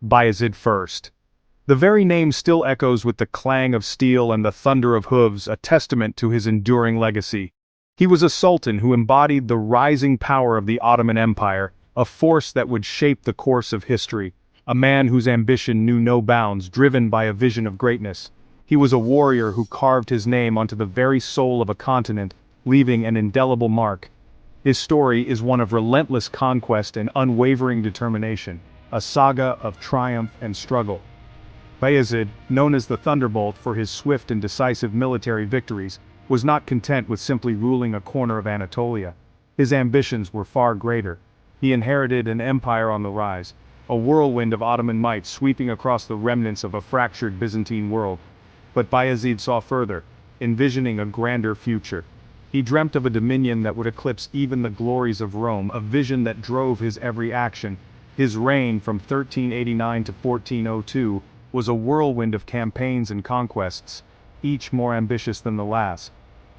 Bayezid I. The very name still echoes with the clang of steel and the thunder of hooves, a testament to his enduring legacy. He was a sultan who embodied the rising power of the Ottoman Empire, a force that would shape the course of history, a man whose ambition knew no bounds, driven by a vision of greatness. He was a warrior who carved his name onto the very soul of a continent, leaving an indelible mark. His story is one of relentless conquest and unwavering determination, a saga of triumph and struggle. Bayezid, known as the Thunderbolt for his swift and decisive military victories, was not content with simply ruling a corner of Anatolia. His ambitions were far greater. He inherited an empire on the rise, a whirlwind of Ottoman might sweeping across the remnants of a fractured Byzantine world. But Bayezid saw further, envisioning a grander future. He dreamt of a dominion that would eclipse even the glories of Rome, a vision that drove his every action. His reign from 1389 to 1402 was a whirlwind of campaigns and conquests, each more ambitious than the last.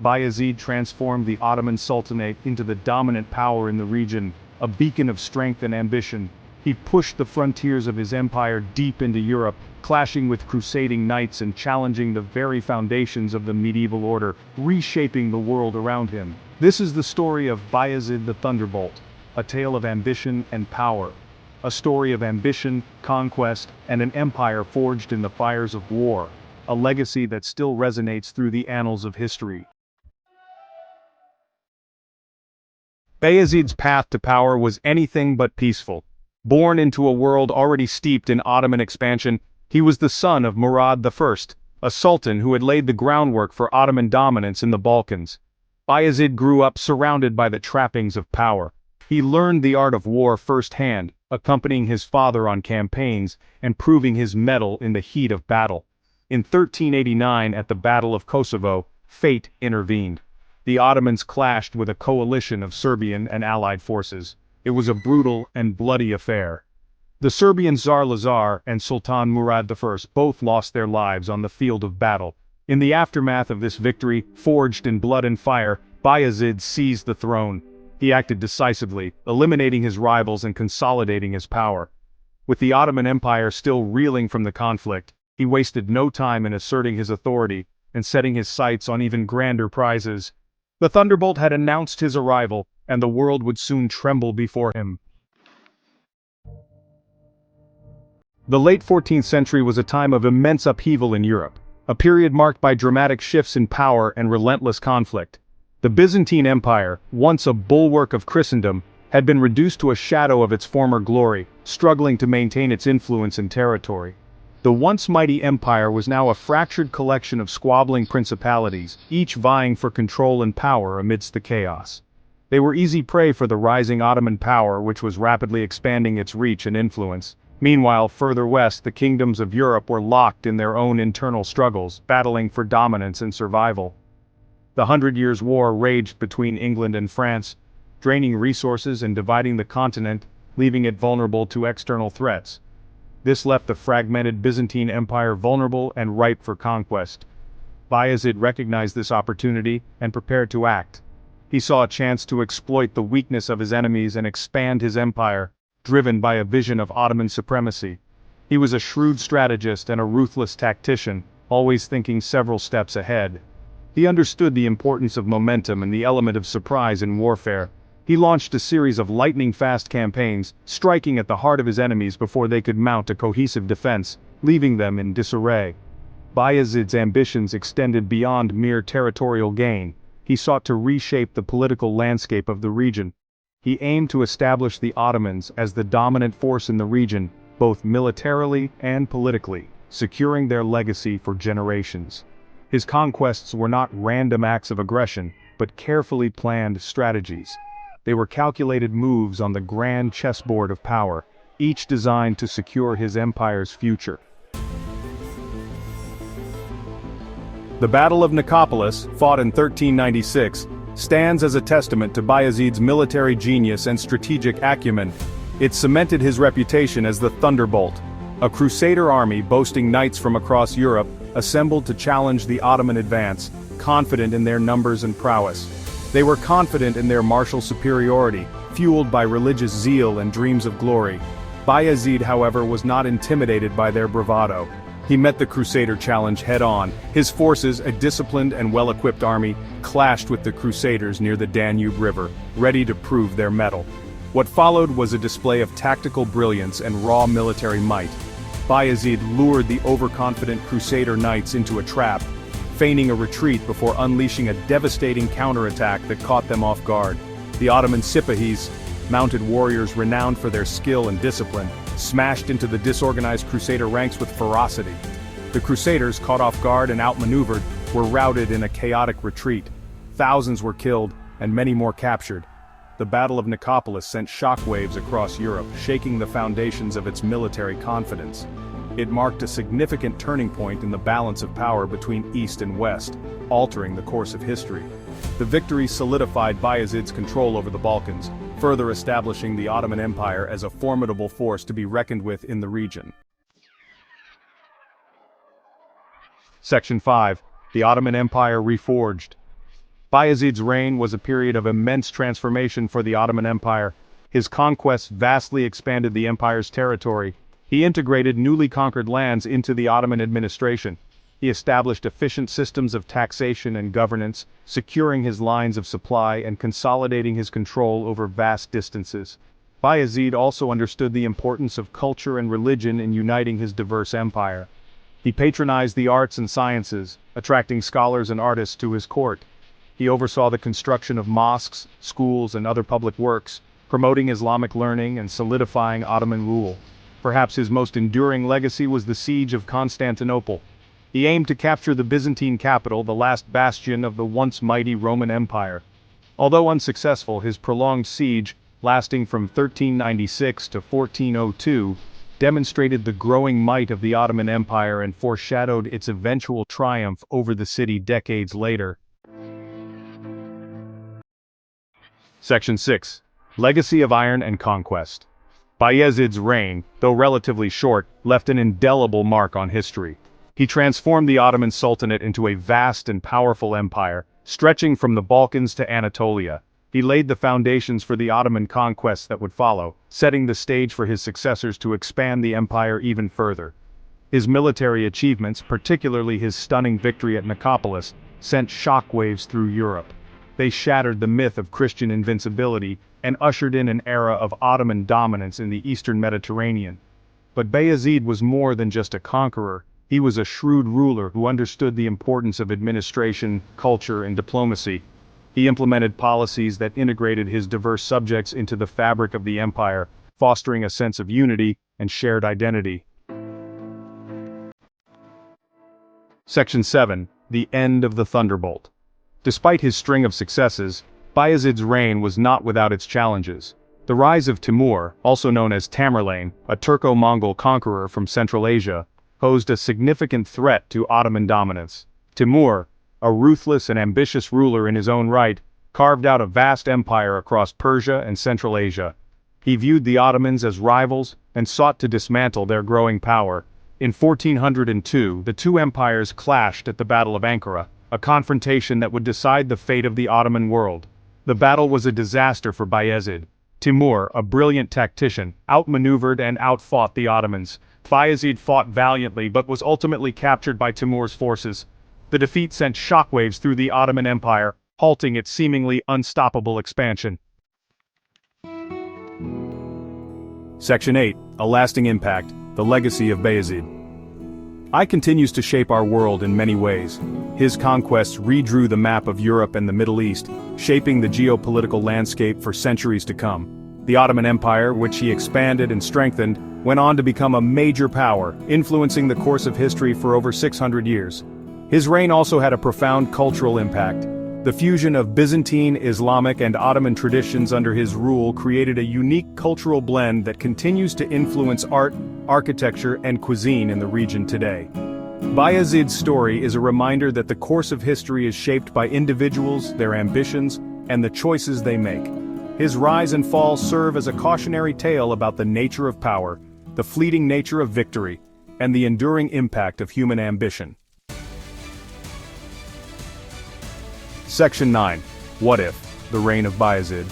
Bayezid transformed the Ottoman Sultanate into the dominant power in the region, a beacon of strength and ambition. He pushed the frontiers of his empire deep into Europe, clashing with crusading knights and challenging the very foundations of the medieval order, reshaping the world around him. This is the story of Bayezid the Thunderbolt, a tale of ambition and power. A story of ambition, conquest, and an empire forged in the fires of war, a legacy that still resonates through the annals of history. Bayezid's path to power was anything but peaceful. Born into a world already steeped in Ottoman expansion, he was the son of Murad I, a sultan who had laid the groundwork for Ottoman dominance in the Balkans. Bayezid grew up surrounded by the trappings of power. He learned the art of war firsthand, accompanying his father on campaigns and proving his mettle in the heat of battle. In 1389 at the Battle of Kosovo, fate intervened. The Ottomans clashed with a coalition of Serbian and Allied forces. It was a brutal and bloody affair. The Serbian Tsar Lazar and Sultan Murad I both lost their lives on the field of battle. In the aftermath of this victory, forged in blood and fire, Bayezid seized the throne. He acted decisively, eliminating his rivals and consolidating his power. With the Ottoman Empire still reeling from the conflict, he wasted no time in asserting his authority and setting his sights on even grander prizes. The Thunderbolt had announced his arrival, and the world would soon tremble before him. The late 14th century was a time of immense upheaval in Europe, a period marked by dramatic shifts in power and relentless conflict. The Byzantine Empire, once a bulwark of Christendom, had been reduced to a shadow of its former glory, struggling to maintain its influence and territory. The once mighty empire was now a fractured collection of squabbling principalities, each vying for control and power amidst the chaos. They were easy prey for the rising Ottoman power, which was rapidly expanding its reach and influence. Meanwhile, further west, the kingdoms of Europe were locked in their own internal struggles, battling for dominance and survival. The 100 Years' War raged between England and France, draining resources and dividing the continent, leaving it vulnerable to external threats. This left the fragmented Byzantine Empire vulnerable and ripe for conquest. Bayezid recognized this opportunity and prepared to act. He saw a chance to exploit the weakness of his enemies and expand his empire, driven by a vision of Ottoman supremacy. He was a shrewd strategist and a ruthless tactician, always thinking several steps ahead. He understood the importance of momentum and the element of surprise in warfare. He launched a series of lightning-fast campaigns, striking at the heart of his enemies before they could mount a cohesive defense, leaving them in disarray. Bayezid's ambitions extended beyond mere territorial gain. He sought to reshape the political landscape of the region. He aimed to establish the Ottomans as the dominant force in the region, both militarily and politically, securing their legacy for generations. His conquests were not random acts of aggression, but carefully planned strategies. They were calculated moves on the grand chessboard of power, each designed to secure his empire's future. The Battle of Nicopolis, fought in 1396, stands as a testament to Bayezid's military genius and strategic acumen. It cemented his reputation as the Thunderbolt, a crusader army boasting knights from across Europe, assembled to challenge the Ottoman advance, confident in their numbers and prowess. They were confident in their martial superiority, fueled by religious zeal and dreams of glory. Bayezid, however, was not intimidated by their bravado. He met the Crusader challenge head-on. His forces, a disciplined and well-equipped army, clashed with the Crusaders near the Danube River, ready to prove their mettle. What followed was a display of tactical brilliance and raw military might. Bayezid lured the overconfident Crusader knights into a trap, feigning a retreat before unleashing a devastating counterattack that caught them off guard. The Ottoman Sipahis, mounted warriors renowned for their skill and discipline, smashed into the disorganized Crusader ranks with ferocity. The Crusaders, caught off guard and outmaneuvered, were routed in a chaotic retreat. Thousands were killed, and many more captured. The Battle of Nicopolis sent shockwaves across Europe, shaking the foundations of its military confidence. It marked a significant turning point in the balance of power between East and West, altering the course of history. The victory solidified Bayezid's control over the Balkans, further establishing the Ottoman Empire as a formidable force to be reckoned with in the region. Section 5. The Ottoman Empire Reforged. Bayezid's reign was a period of immense transformation for the Ottoman Empire. His conquests vastly expanded the empire's territory. He integrated newly conquered lands into the Ottoman administration. He established efficient systems of taxation and governance, securing his lines of supply and consolidating his control over vast distances. Bayezid also understood the importance of culture and religion in uniting his diverse empire. He patronized the arts and sciences, attracting scholars and artists to his court. He oversaw the construction of mosques, schools, and other public works, promoting Islamic learning and solidifying Ottoman rule. Perhaps his most enduring legacy was the siege of Constantinople. He aimed to capture the Byzantine capital, the last bastion of the once mighty Roman Empire. Although unsuccessful, his prolonged siege, lasting from 1396 to 1402, demonstrated the growing might of the Ottoman Empire and foreshadowed its eventual triumph over the city decades later. Section 6. Legacy of Iron and Conquest. Bayezid's reign, though relatively short, left an indelible mark on history. He transformed the Ottoman Sultanate into a vast and powerful empire, stretching from the Balkans to Anatolia. He laid the foundations for the Ottoman conquests that would follow, setting the stage for his successors to expand the empire even further. His military achievements, particularly his stunning victory at Nicopolis, sent shockwaves through Europe. They shattered the myth of Christian invincibility and ushered in an era of Ottoman dominance in the eastern Mediterranean. But Bayezid was more than just a conqueror. He was a shrewd ruler who understood the importance of administration, culture, and diplomacy. He implemented policies that integrated his diverse subjects into the fabric of the empire, fostering a sense of unity and shared identity. Section 7. The End of the Thunderbolt. Despite his string of successes, Bayezid's reign was not without its challenges. The rise of Timur, also known as Tamerlane, a Turco-Mongol conqueror from Central Asia, posed a significant threat to Ottoman dominance. Timur, a ruthless and ambitious ruler in his own right, carved out a vast empire across Persia and Central Asia. He viewed the Ottomans as rivals and sought to dismantle their growing power. In 1402, the two empires clashed at the Battle of Ankara, a confrontation that would decide the fate of the Ottoman world. The battle was a disaster for Bayezid. Timur, a brilliant tactician, outmaneuvered and outfought the Ottomans. Bayezid fought valiantly but was ultimately captured by Timur's forces. The defeat sent shockwaves through the Ottoman Empire, halting its seemingly unstoppable expansion. Section 8. A Lasting Impact, the Legacy of Bayezid. I continues to shape our world in many ways. His conquests redrew the map of Europe and the Middle East, shaping the geopolitical landscape for centuries to come. The Ottoman Empire, which he expanded and strengthened, went on to become a major power, influencing the course of history for over 600 years. His reign also had a profound cultural impact. The fusion of Byzantine, Islamic, and Ottoman traditions under his rule created a unique cultural blend that continues to influence art, architecture, and cuisine in the region today. Bayezid's story is a reminder that the course of history is shaped by individuals, their ambitions, and the choices they make. His rise and fall serve as a cautionary tale about the nature of power, the fleeting nature of victory, and the enduring impact of human ambition. Section 9. What If? The Reign of Bayezid.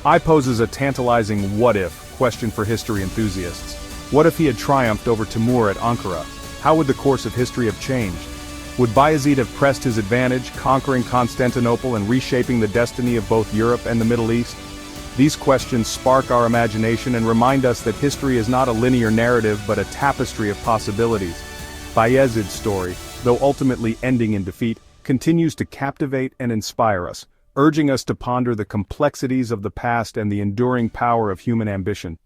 I poses a tantalizing what-if question for history enthusiasts. What if he had triumphed over Timur at Ankara? How would the course of history have changed? Would Bayezid have pressed his advantage, conquering Constantinople and reshaping the destiny of both Europe and the Middle East? These questions spark our imagination and remind us that history is not a linear narrative but a tapestry of possibilities. Bayezid's story, though ultimately ending in defeat, continues to captivate and inspire us, urging us to ponder the complexities of the past and the enduring power of human ambition.